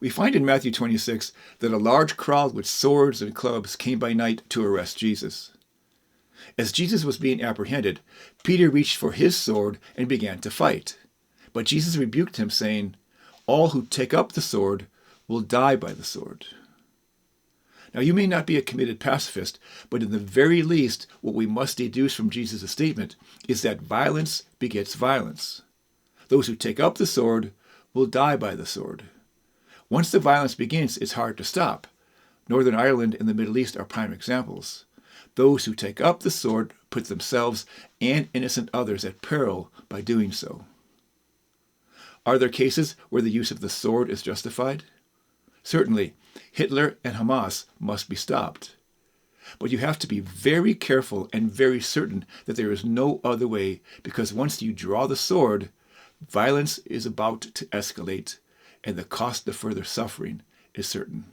We find in Matthew 26 that a large crowd with swords and clubs came by night to arrest Jesus. As Jesus was being apprehended, Peter reached for his sword and began to fight. But Jesus rebuked him, saying, "All who take up the sword will die by the sword." Now, you may not be a committed pacifist, but in the very least, what we must deduce from Jesus' statement is that violence begets violence. Those who take up the sword will die by the sword. Once the violence begins, it's hard to stop. Northern Ireland and the Middle East are prime examples. Those who take up the sword put themselves and innocent others at peril by doing so. Are there cases where the use of the sword is justified? Certainly, Hitler and Hamas must be stopped. But you have to be very careful and very certain that there is no other way, because once you draw the sword, violence is about to escalate, and the cost of further suffering is certain.